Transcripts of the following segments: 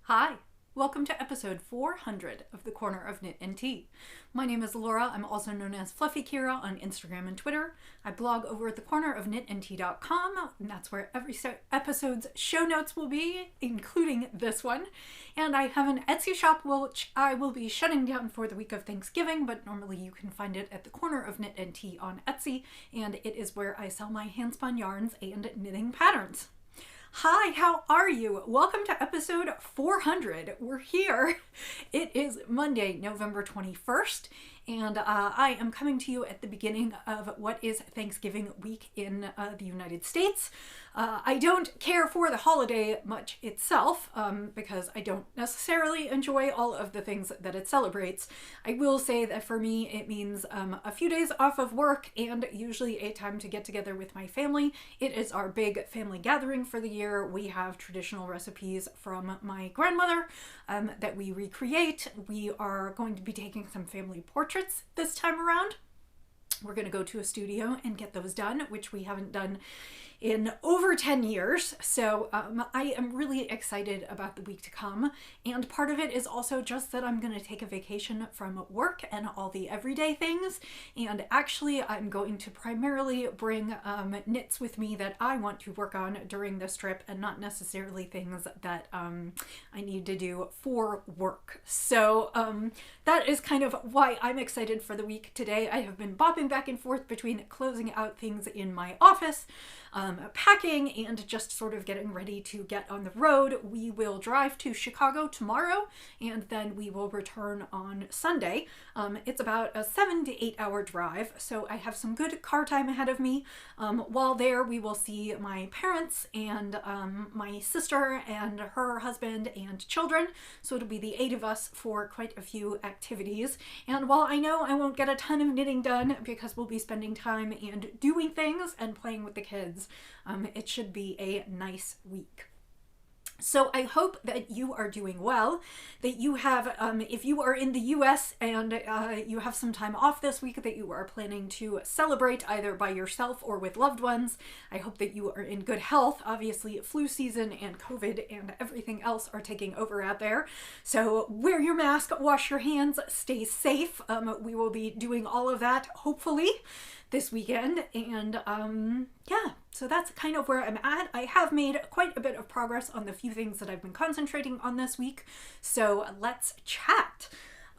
Hi, welcome to episode 400 of the Corner of Knit and Tea. My name is Laura. I'm also known as Fluffy Kira on Instagram and Twitter. I blog over at thecornerofknitandtea.com, and that's where every episode's show notes will be, including this one. And I have an Etsy shop which I will be shutting down for the week of Thanksgiving, but normally you can find it at the Corner of Knit and Tea on Etsy, and it is where I sell my handspun yarns and knitting patterns. Hi, how are you? Welcome to episode 400. We're here. It is Monday, November 21st, and I am coming to you at the beginning of what is Thanksgiving week in the United States. I don't care for the holiday much itself because I don't necessarily enjoy all of the things that it celebrates. I will say that for me it means a few days off of work and usually a time to get together with my family. It is our big family gathering for the year. We have traditional recipes from my grandmother that we recreate. We are going to be taking some family portraits this time around. We're going to go to a studio and get those done, which we haven't done in over 10 years. So I am really excited about the week to come. And part of it is also just that I'm going to take a vacation from work and all the everyday things. And actually, I'm going to primarily bring knits with me that I want to work on during this trip and not necessarily things that I need to do for work. So that is kind of why I'm excited for the week today. I have been bopping back and forth between closing out things in my office, packing, and just sort of getting ready to get on the road. We will drive to Chicago tomorrow, and then we will return on Sunday. It's about a 7 to 8 hour drive, so I have some good car time ahead of me. While there, we will see my parents and my sister and her husband and children, so it'll be the 8 of us for quite a few activities. And while I know I won't get a ton of knitting done because we'll be spending time and doing things and playing with the kids, it should be a nice week. So I hope that you are doing well, that you have, if you are in the US and you have some time off this week that you are planning to celebrate either by yourself or with loved ones. I hope that you are in good health. Obviously, flu season and COVID and everything else are taking over out there. So wear your mask, wash your hands, stay safe. We will be doing all of that, hopefully, this weekend. And yeah, so that's kind of where I'm at. I have made quite a bit of progress on the few things that I've been concentrating on this week. So let's chat.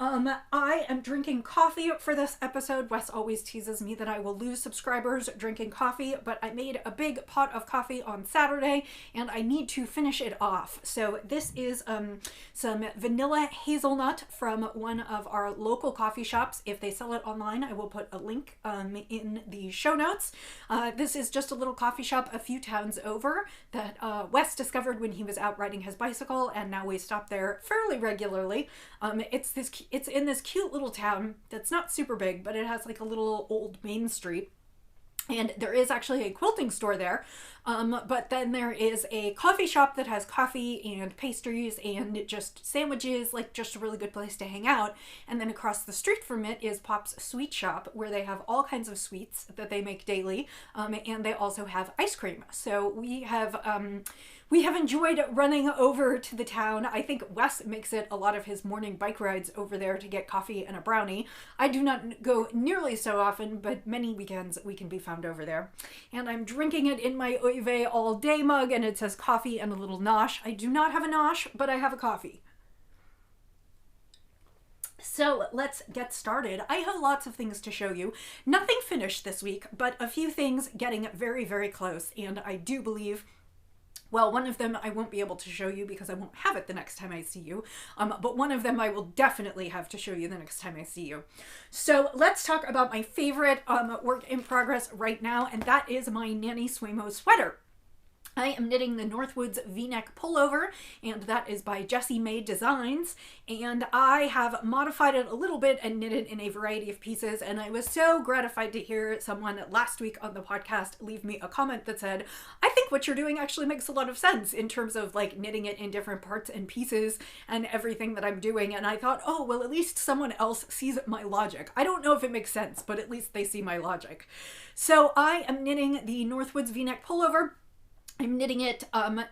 I am drinking coffee for this episode. Wes always teases me that I will lose subscribers drinking coffee, but I made a big pot of coffee on Saturday and I need to finish it off. So this is some vanilla hazelnut from one of our local coffee shops. If they sell it online, I will put a link in the show notes. This is just a little coffee shop a few towns over that Wes discovered when he was out riding his bicycle, and now we stop there fairly regularly. It's in this cute little town that's not super big, but it has like a little old main street. And there is actually a quilting store there, but then there is a coffee shop that has coffee and pastries and just sandwiches, like just a really good place to hang out. And then across the street from it is Pop's Sweet Shop, where they have all kinds of sweets that they make daily, and they also have ice cream. So we have enjoyed running over to the town. I think Wes makes it a lot of his morning bike rides over there to get coffee and a brownie. I do not go nearly so often, but many weekends we can be found over there. And I'm drinking it in my Oy Vey all day mug, and it says coffee and a little nosh. I do not have a nosh, but I have a coffee. So let's get started. I have lots of things to show you. Nothing finished this week, but a few things getting very, very close. And I do believe, well, one of them I won't be able to show you because I won't have it the next time I see you. But one of them I will definitely have to show you the next time I see you. So let's talk about my favorite work in progress right now, and that is my Nanny Swaymo sweater. I am knitting the Northwoods V-neck pullover, and that is by Jessie May Designs, and I have modified it a little bit and knit it in a variety of pieces, and I was so gratified to hear someone last week on the podcast leave me a comment that said, I think what you're doing actually makes a lot of sense in terms of like knitting it in different parts and pieces and everything that I'm doing. And I thought, oh, well, at least someone else sees my logic. I don't know if it makes sense, but at least they see my logic. So I am knitting the Northwoods V-neck pullover. I'm knitting it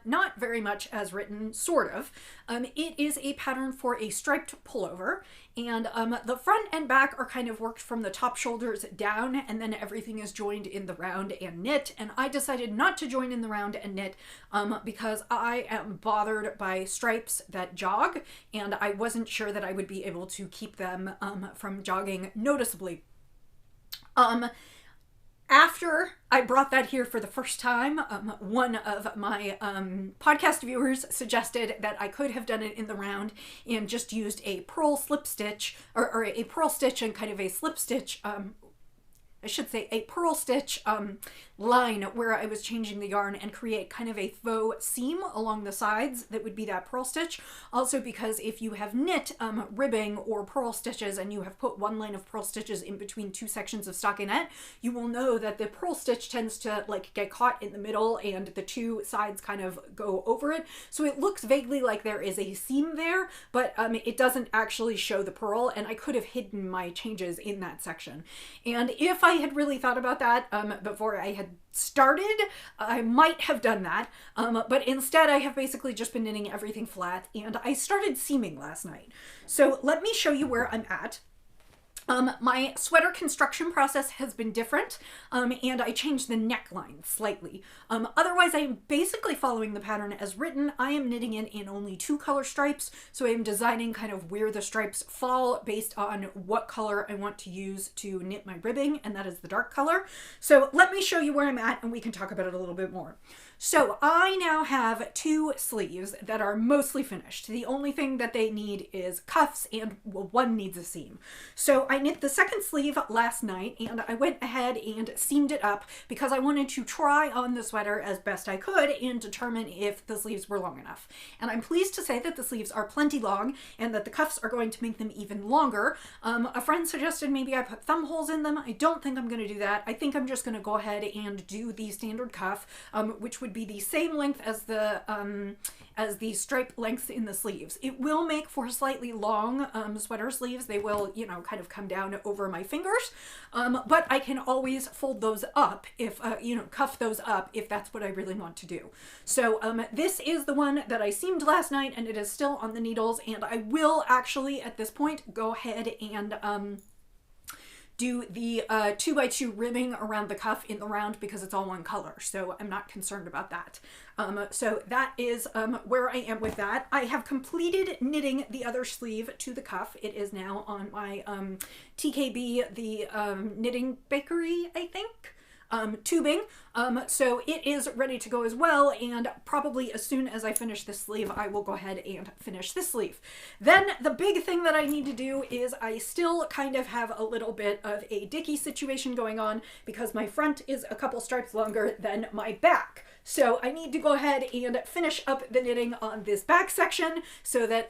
not very much as written, sort of. It is a pattern for a striped pullover, and the front and back are kind of worked from the top shoulders down, and then everything is joined in the round and knit. And I decided not to join in the round and knit because I am bothered by stripes that jog, and I wasn't sure that I would be able to keep them from jogging noticeably. After I brought that here for the first time, one of my podcast viewers suggested that I could have done it in the round and just used a purl slip stitch, or a purl stitch and kind of a slip stitch, I should say a purl stitch line where I was changing the yarn and create kind of a faux seam along the sides that would be that purl stitch. Also because if you have knit ribbing or purl stitches and you have put one line of purl stitches in between two sections of stockinette, you will know that the purl stitch tends to like get caught in the middle and the two sides kind of go over it. So it looks vaguely like there is a seam there, but it doesn't actually show the purl, and I could have hidden my changes in that section. And if I had really thought about that before I had started, I might have done that, but instead I have basically just been knitting everything flat, and I started seaming last night. So let me show you where I'm at. My sweater construction process has been different, and I changed the neckline slightly. Otherwise, I am basically following the pattern as written. I am knitting it in only 2 color stripes, so I am designing kind of where the stripes fall based on what color I want to use to knit my ribbing, and that is the dark color. So let me show you where I'm at, and we can talk about it a little bit more. So I now have 2 sleeves that are mostly finished. The only thing that they need is cuffs, and well, one needs a seam. So I knit the second sleeve last night, and I went ahead and seamed it up because I wanted to try on the sweater as best I could and determine if the sleeves were long enough. And I'm pleased to say that the sleeves are plenty long and that the cuffs are going to make them even longer. A friend suggested maybe I put thumb holes in them. I don't think I'm going to do that. I think I'm just going to go ahead and do the standard cuff, which would be the same length as the stripe lengths in the sleeves. It will make for slightly long sweater sleeves. They will, you know, kind of come down over my fingers, but I can always fold those up if, cuff those up if that's what I really want to do. So this is the one that I seamed last night, and it is still on the needles, and I will actually at this point go ahead and do the 2x2 ribbing around the cuff in the round because it's all one color, so I'm not concerned about that. So that is where I am with that. I have completed knitting the other sleeve to the cuff. It is now on my TKB, the Knitting Bakery, I think, tubing. So it is ready to go as well, and probably as soon as I finish this sleeve, I will go ahead and finish this sleeve. Then the big thing that I need to do is I still kind of have a little bit of a dicky situation going on because my front is a couple stripes longer than my back. So I need to go ahead and finish up the knitting on this back section so that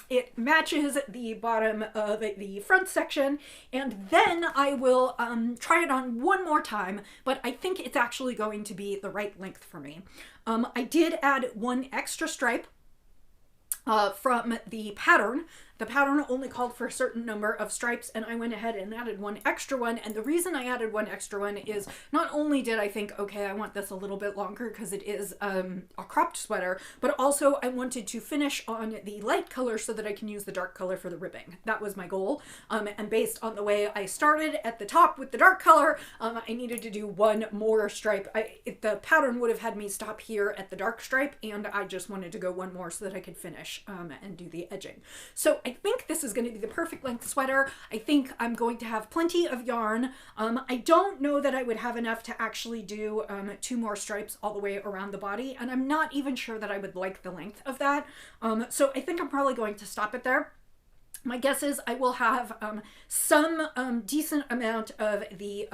it matches the bottom of the front section, and then I will try it on one more time, but I think it's actually going to be the right length for me. I did add 1 extra stripe from the pattern. The pattern only called for a certain number of stripes, and I went ahead and added 1 extra one. And the reason I added 1 extra one is not only did I think, okay, I want this a little bit longer because it is a cropped sweater, but also I wanted to finish on the light color so that I can use the dark color for the ribbing. That was my goal. And based on the way I started at the top with the dark color, I needed to do 1 more stripe. The pattern would have had me stop here at the dark stripe, and I just wanted to go 1 more so that I could finish and do the edging. So I think this is going to be the perfect length sweater. I think I'm going to have plenty of yarn. I don't know that I would have enough to actually do 2 more stripes all the way around the body, and I'm not even sure that I would like the length of that. So I think I'm probably going to stop it there. My guess is I will have some decent amount of the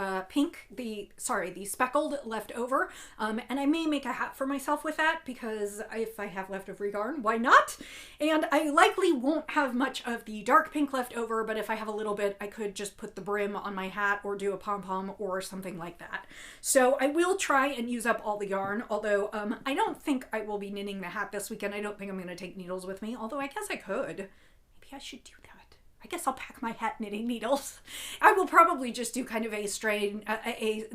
the speckled left over, and I may make a hat for myself with that because if I have leftover yarn, why not? And I likely won't have much of the dark pink left over, but if I have a little bit, I could just put the brim on my hat or do a pom-pom or something like that. So I will try and use up all the yarn, although I don't think I will be knitting the hat this weekend. I don't think I'm going to take needles with me, although I guess I could. Maybe I should do that. I guess I'll pack my hat knitting needles. I will probably just do kind of a strain,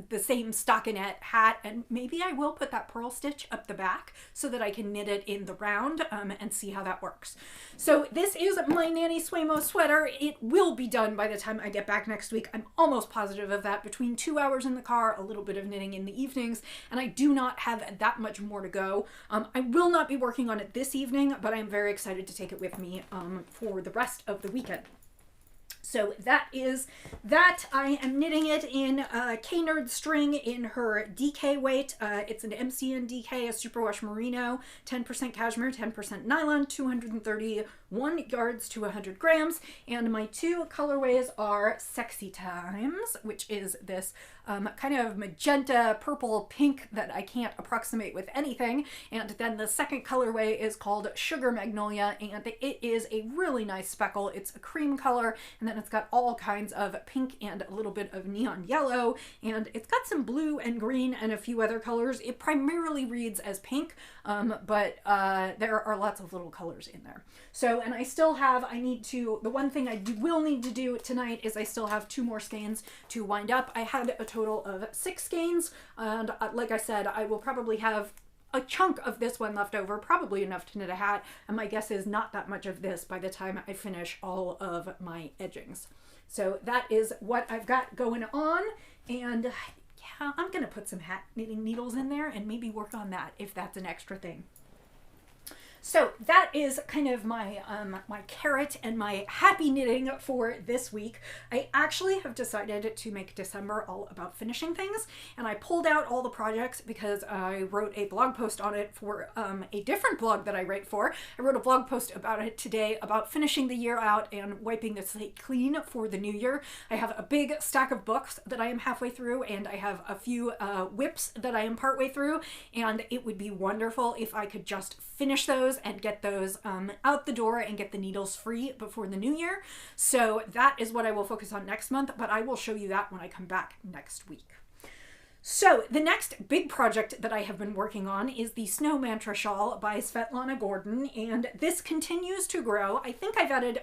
the same stockinette hat, and maybe I will put that purl stitch up the back so that I can knit it in the round and see how that works. So this is my Nanny Swaymo sweater. It will be done by the time I get back next week. I'm almost positive of that. Between 2 hours in the car, a little bit of knitting in the evenings, and I do not have that much more to go. I will not be working on it this evening, but I'm very excited to take it with me for the rest of the weekend. So that is that. I am knitting it in K-Nerd string in her DK weight. It's an MCN DK, a superwash merino, 10% cashmere, 10% nylon, 231 yards to 100 grams. And my two colorways are Sexy Times, which is this kind of magenta, purple, pink that I can't approximate with anything. And then the second colorway is called Sugar Magnolia, and it is a really nice speckle. It's a cream color, and then it's got all kinds of pink and a little bit of neon yellow, and it's got some blue and green and a few other colors. It primarily reads as pink, but there are lots of little colors in there. So, and I still have, the one thing I will need to do tonight is I still have 2 more skeins to wind up. I had a total of 6 skeins, and like I said, I will probably have a chunk of this one left over, probably enough to knit a hat, and my guess is not that much of this by the time I finish all of my edgings. So that is what I've got going on, and yeah, I'm gonna put some hat knitting needles in there and maybe work on that if that's an extra thing. So that is kind of my my carrot and my happy knitting for this week. I actually have decided to make December all about finishing things, and I pulled out all the projects because I wrote a blog post on it for a different blog that I write for. I wrote a blog post about it today about finishing the year out and wiping the slate clean for the new year. I have a big stack of books that I am halfway through, and I have a few whips that I am partway through, and it would be wonderful if I could just finish those and get those out the door and get the needles free before the new year. So that is what I will focus on next month, but I will show you that when I come back next week. So the next big project that I have been working on is the Snow Mantra Shawl by Svetlana Gordon, and this continues to grow. I think I've added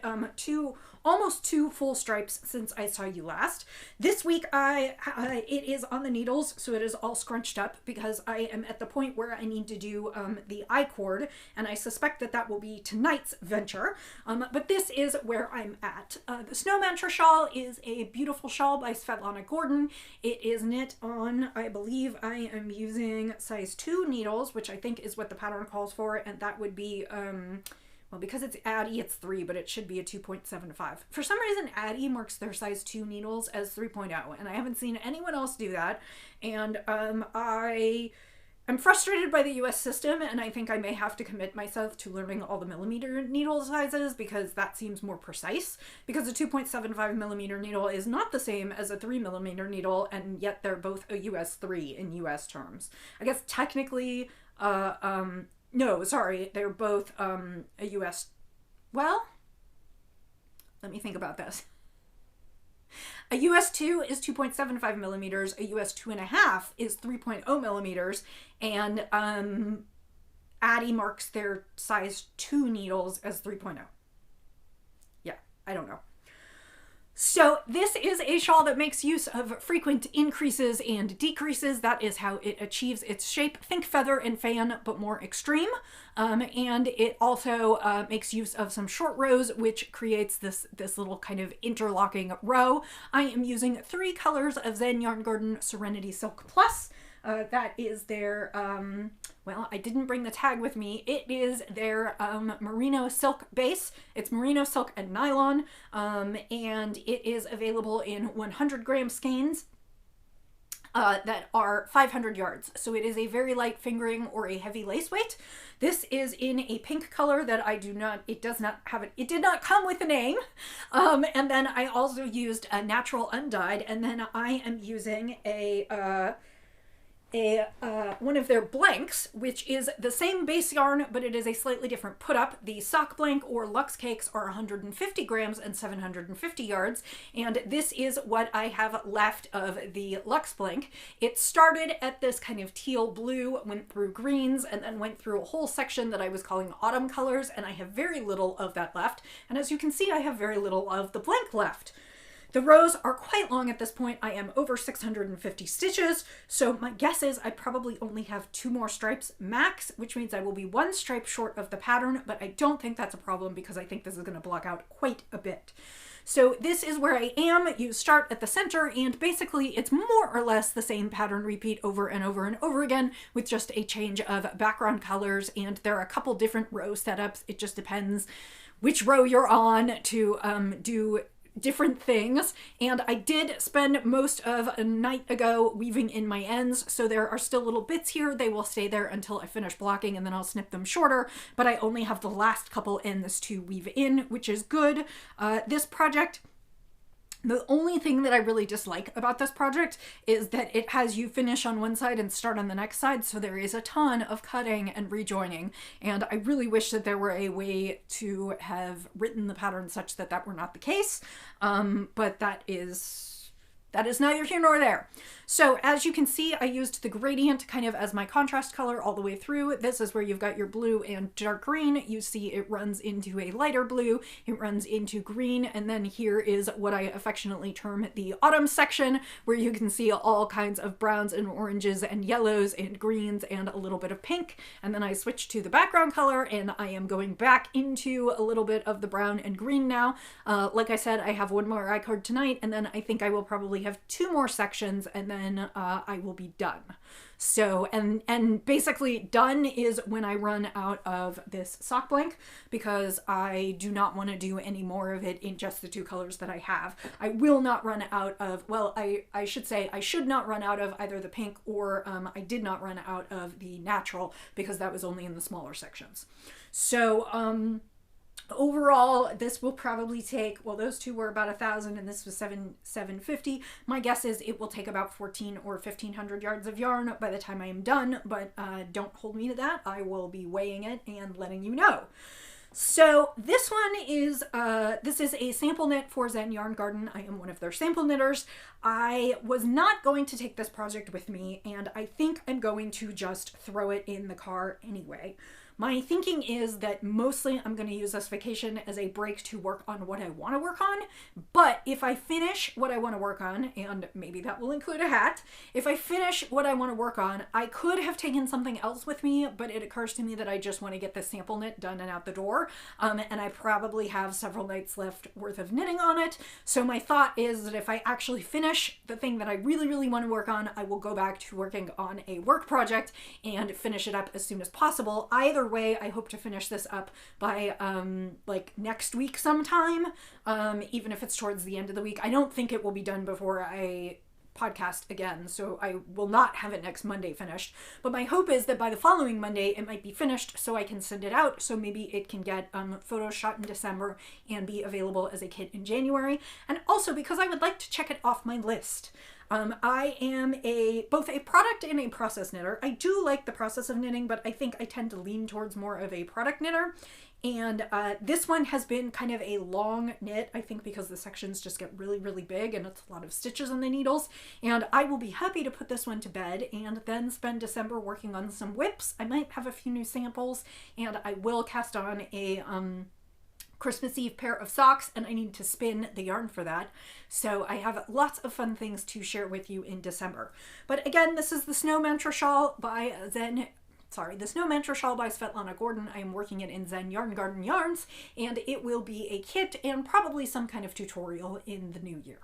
almost 2 full stripes since I saw you last. This week it is on the needles, so it is all scrunched up because I am at the point where I need to do the I-cord, and I suspect that that will be tonight's venture. But this is where I'm at. The Snow Mantra Shawl is a beautiful shawl by Svetlana Gordon. It is knit on, I believe I am using size 2 needles, which I think is what the pattern calls for, and that would be well, because it's Addi, it's 3, but it should be a 2.75. For some reason, Addi marks their size 2 needles as 3.0, and I haven't seen anyone else do that. And I am frustrated by the US system, and I think I may have to commit myself to learning all the millimeter needle sizes because that seems more precise. Because a 2.75 millimeter needle is not the same as a 3 millimeter needle, and yet they're both a US 3 in US terms. I guess technically, no, sorry, they're both a US, well, let me think about this. A US 2 is 2.75 millimeters, a US 2.5 is 3.0 millimeters, and Addi marks their size 2 needles as 3.0. Yeah, I don't know. So this is a shawl that makes use of frequent increases and decreases. That is how it achieves its shape. Think feather and fan, but more extreme. And it also makes use of some short rows, which creates this little kind of interlocking row. I am using 3 colors of Zen Yarn Garden Serenity Silk Plus. That is their, well, I didn't bring the tag with me. It is their merino silk base. It's merino silk and nylon, and it is available in 100 gram skeins that are 500 yards. So it is a very light fingering or a heavy lace weight. This is in a pink color that I do not, it does not have it, it did not come with a name. And then I also used a natural undyed, and then I am using a, one of their blanks, which is the same base yarn, but it is a slightly different put up. The sock blank or Luxe Cakes are 150 grams and 750 yards, and this is what I have left of the Luxe blank. It started at this kind of teal blue, went through greens, and then went through a whole section that I was calling autumn colors, and I have very little of that left. And as you can see, I have very little of the blank left. The rows are quite long at this point. I am over 650 stitches, so my guess is I probably only have 2 more stripes max, which means I will be 1 stripe short of the pattern, but I don't think that's a problem because I think this is going to block out quite a bit. So this is where I am. You start at the center, and basically it's more or less the same pattern repeat over and over and over again with just a change of background colors, and there are a couple different row setups. It just depends which row you're on to do different things, and I did spend most of a night ago weaving in my ends, so there are still little bits here. They will stay there until I finish blocking, and then I'll snip them shorter, but I only have the last couple ends to weave in, which is good. This project, the only thing that I really dislike about this project is that it has you finish on one side and start on the next side, so there is a ton of cutting and rejoining, and I really wish that there were a way to have written the pattern such that that were not the case, but that is neither here nor there. So as you can see, I used the gradient kind of as my contrast color all the way through. This is where you've got your blue and dark green. You see it runs into a lighter blue, it runs into green, and then here is what I affectionately term the autumn section, where you can see all kinds of browns and oranges and yellows and greens and a little bit of pink. And then I switch to the background color, and I am going back into a little bit of the brown and green now. Like I said, I have 1 more I-card tonight, and then I think I will probably have 2 more sections, and then I will be done. So, and basically done is when I run out of this sock blank, because I do not want to do any more of it in just the 2 colors that I have. I will not run out of, well, I should say I should not run out of either the pink or I did not run out of the natural, because that was only in the smaller sections. So, overall, this will probably take, well, those 2 were about 1,000 and this was 750. My guess is it will take about 1,400 or 1,500 yards of yarn by the time I am done, but don't hold me to that. I will be weighing it and letting you know. So this one is, this is a sample knit for Zen Yarn Garden. I am one of their sample knitters. I was not going to take this project with me, and I think I'm going to just throw it in the car anyway. My thinking is that mostly I'm going to use this vacation as a break to work on what I want to work on, but if I finish what I want to work on, and maybe that will include a hat, if I finish what I want to work on, I could have taken something else with me, but it occurs to me that I just want to get this sample knit done and out the door, and I probably have several nights left worth of knitting on it, so my thought is that if I actually finish the thing that I really, really want to work on, I will go back to working on a work project and finish it up as soon as possible. Either way, I hope to finish this up by like next week sometime, even if it's towards the end of the week. I don't think it will be done before I podcast again, so I will not have it next Monday finished, but my hope is that by the following Monday it might be finished so I can send it out, so maybe it can get photos shot in December and be available as a kit in January, and also because I would like to check it off my list. I am both a product and a process knitter. I do like the process of knitting, but I think I tend to lean towards more of a product knitter. And this one has been kind of a long knit, I think because the sections just get really, really big and it's a lot of stitches on the needles. And I will be happy to put this one to bed and then spend December working on some whips. I might have a few new samples, and I will cast on a Christmas Eve pair of socks, and I need to spin the yarn for that. So I have lots of fun things to share with you in December. But again, this is the Snow Mantra Shawl by the Snow Mantra Shawl by Svetlana Gordon. I am working it in Zen Yarn Garden Yarns, and it will be a kit and probably some kind of tutorial in the new year.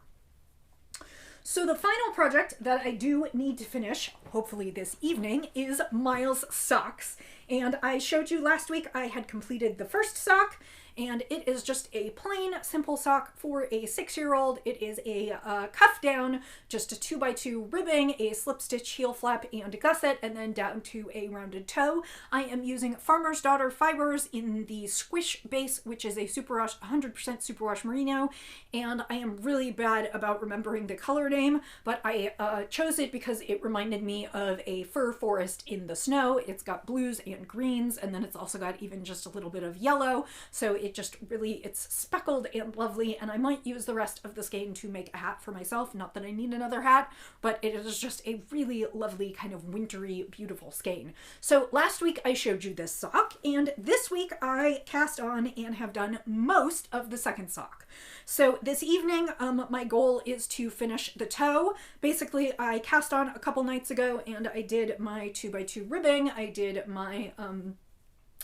So the final project that I do need to finish, hopefully this evening, is Miles' socks. And I showed you last week I had completed the first sock, and it is just a plain, simple sock for a 6-year-old. It is a cuff down, just a 2x2 ribbing, a slip stitch heel flap and a gusset, and then down to a rounded toe. I am using Farmer's Daughter fibers in the Squish base, which is a superwash, 100% superwash merino, and I am really bad about remembering the color name, but I chose it because it reminded me of a fir forest in the snow. It's got blues and greens, and then it's also got even just a little bit of yellow, so it just really, it's speckled and lovely, and I might use the rest of the skein to make a hat for myself. Not that I need another hat, but it is just a really lovely kind of wintry, beautiful skein. So last week I showed you this sock, and this week I cast on and have done most of the second sock. So this evening, my goal is to finish the toe. Basically, I cast on a couple nights ago, and I did my 2x2 ribbing, I did my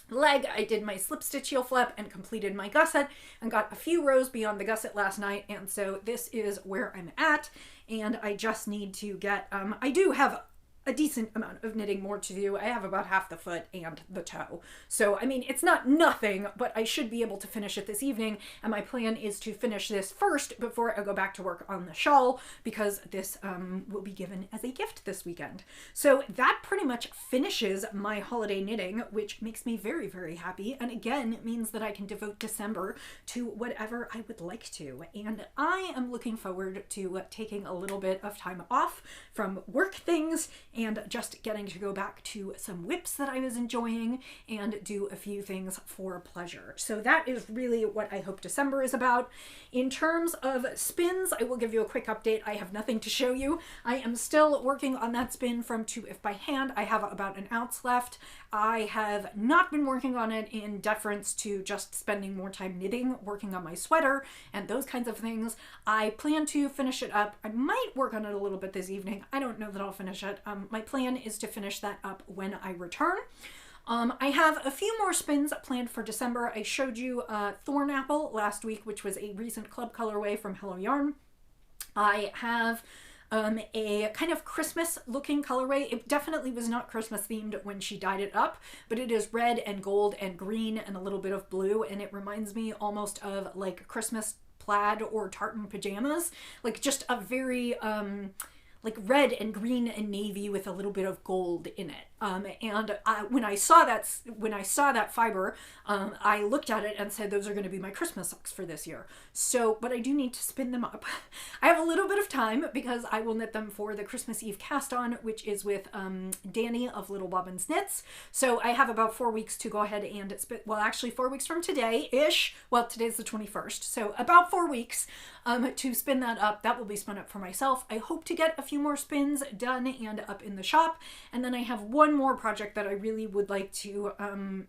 leg, I did my slip stitch heel flap and completed my gusset and got a few rows beyond the gusset last night, and so this is where I'm at, and I just need to get, I do have a decent amount of knitting more to do. I have about half the foot and the toe. So, I mean, it's not nothing, but I should be able to finish it this evening, and my plan is to finish this first before I go back to work on the shawl, because this will be given as a gift this weekend. So that pretty much finishes my holiday knitting, which makes me very, very happy, and again, it means that I can devote December to whatever I would like to. And I am looking forward to taking a little bit of time off from work things and just getting to go back to some whips that I was enjoying and do a few things for pleasure. So that is really what I hope December is about. In terms of spins, I will give you a quick update. I have nothing to show you. I am still working on that spin from 2 If by Hand. I have about an ounce left. I have not been working on it in deference to just spending more time knitting, working on my sweater and those kinds of things. I plan to finish it up. I might work on it a little bit this evening. I don't know that I'll finish it. My plan is to finish that up when I return. I have a few more spins planned for December. I showed you Thorn Apple last week, which was a recent club colorway from Hello Yarn. I have a kind of Christmas looking colorway. It definitely was not Christmas themed when she dyed it up, but it is red and gold and green and a little bit of blue, and it reminds me almost of like Christmas plaid or tartan pajamas, like just a very like red and green and navy with a little bit of gold in it. When I saw that fiber, I looked at it and said, those are going to be my Christmas socks for this year. So, but I do need to spin them up. I have a little bit of time because I will knit them for the Christmas Eve cast on, which is with Danny of Little Bobbins Knits. So I have about 4 weeks to go ahead and spin, well, actually 4 weeks from today-ish. Well, today's the 21st. So about 4 weeks to spin that up. That will be spun up for myself. I hope to get a few more spins done and up in the shop. And then I have one more project that I really would like to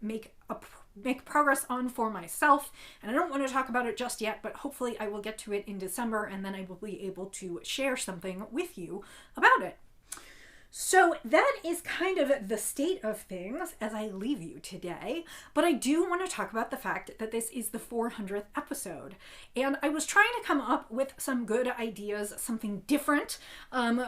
make progress on for myself, and I don't want to talk about it just yet, but hopefully I will get to it in December, and then I will be able to share something with you about it. So that is kind of the state of things as I leave you today, but I do want to talk about the fact that this is the 400th episode, and I was trying to come up with some good ideas, something different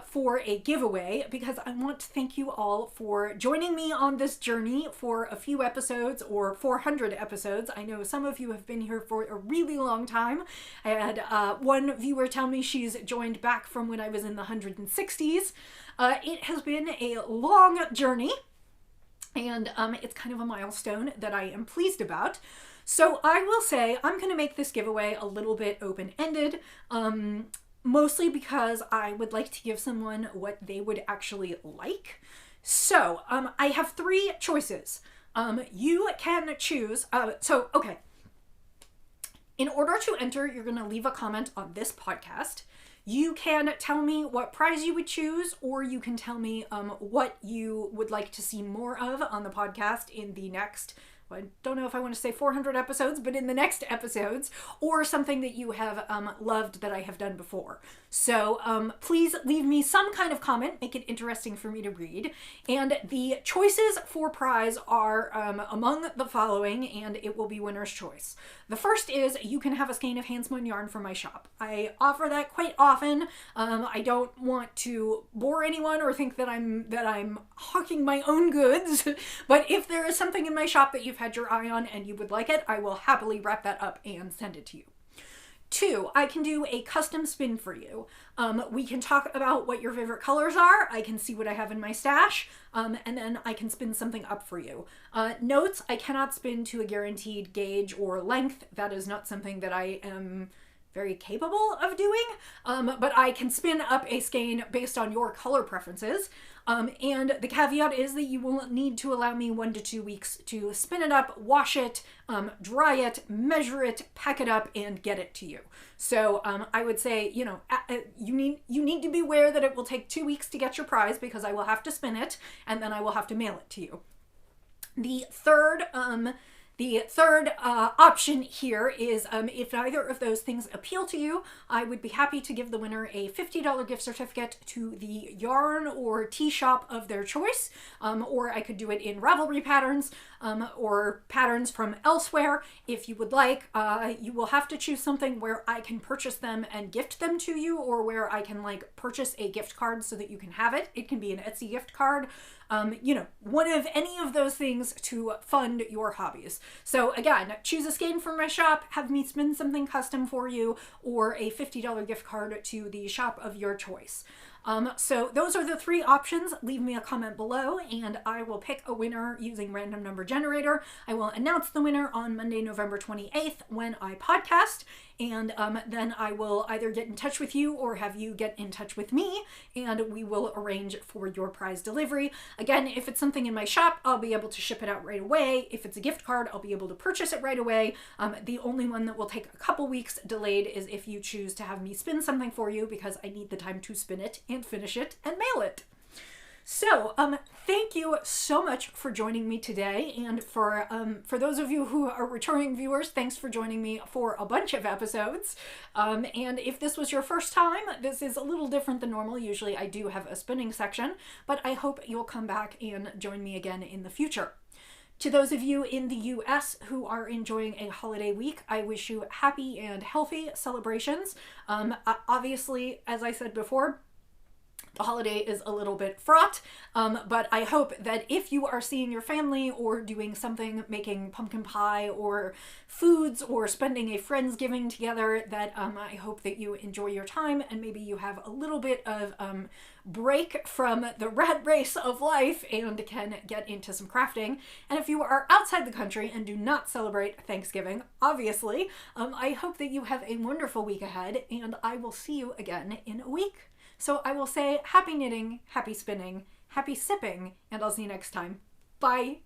for a giveaway, because I want to thank you all for joining me on this journey for a few episodes, or 400 episodes. I know some of you have been here for a really long time. I had one viewer tell me she's joined back from when I was in the 160s. It has been a long journey, and it's kind of a milestone that I am pleased about. So I will say I'm going to make this giveaway a little bit open-ended, mostly because I would like to give someone what they would actually like. So I have 3 choices. You can choose. Okay. In order to enter, you're going to leave a comment on this podcast. You can tell me what prize you would choose, or you can tell me what you would like to see more of on the podcast in the next, well, I don't know if I want to say 400 episodes, but in the next episodes, or something that you have loved that I have done before. So please leave me some kind of comment, make it interesting for me to read. And the choices for prize are among the following, and it will be winner's choice. The first is you can have a skein of hand-spun yarn from my shop. I offer that quite often. I don't want to bore anyone or think that I'm hawking my own goods, but if there is something in my shop that you you've had your eye on and you would like it, I will happily wrap that up and send it to you. 2, I can do a custom spin for you. We can talk about what your favorite colors are. I can see what I have in my stash, and then I can spin something up for you. Notes, I cannot spin to a guaranteed gauge or length. That is not something that I am very capable of doing, but I can spin up a skein based on your color preferences. And the caveat is that you will need to allow me 1 to 2 weeks to spin it up, wash it, dry it, measure it, pack it up, and get it to you. So I would say, you know, you need to be aware that it will take 2 weeks to get your prize, because I will have to spin it and then I will have to mail it to you. The third option here is if either of those things appeal to you, I would be happy to give the winner a $50 gift certificate to the yarn or tea shop of their choice, or I could do it in Ravelry patterns or patterns from elsewhere. If you would like, you will have to choose something where I can purchase them and gift them to you, or where I can like purchase a gift card so that you can have it. It can be an Etsy gift card. You know, one of any of those things to fund your hobbies. So again, choose a skein from my shop, have me spin something custom for you, or a $50 gift card to the shop of your choice. So those are the 3 options. Leave me a comment below and I will pick a winner using random number generator. I will announce the winner on Monday, November 28th when I podcast, and then I will either get in touch with you or have you get in touch with me, and we will arrange for your prize delivery. Again, if it's something in my shop, I'll be able to ship it out right away. If it's a gift card, I'll be able to purchase it right away. The only one that will take a couple weeks delayed is if you choose to have me spin something for you, because I need the time to spin it and finish it and mail it. So, thank you so much for joining me today, and for those of you who are returning viewers, thanks for joining me for a bunch of episodes. And if this was your first time, this is a little different than normal. Usually I do have a spinning section, but I hope you'll come back and join me again in the future. To those of you in the US who are enjoying a holiday week, I wish you happy and healthy celebrations. Obviously, as I said before, the holiday is a little bit fraught, but I hope that if you are seeing your family or doing something, making pumpkin pie or foods or spending a Friendsgiving together, that I hope that you enjoy your time and maybe you have a little bit of break from the rat race of life and can get into some crafting. And if you are outside the country and do not celebrate Thanksgiving, obviously, I hope that you have a wonderful week ahead, and I will see you again in a week. So I will say happy knitting, happy spinning, happy sipping, and I'll see you next time. Bye!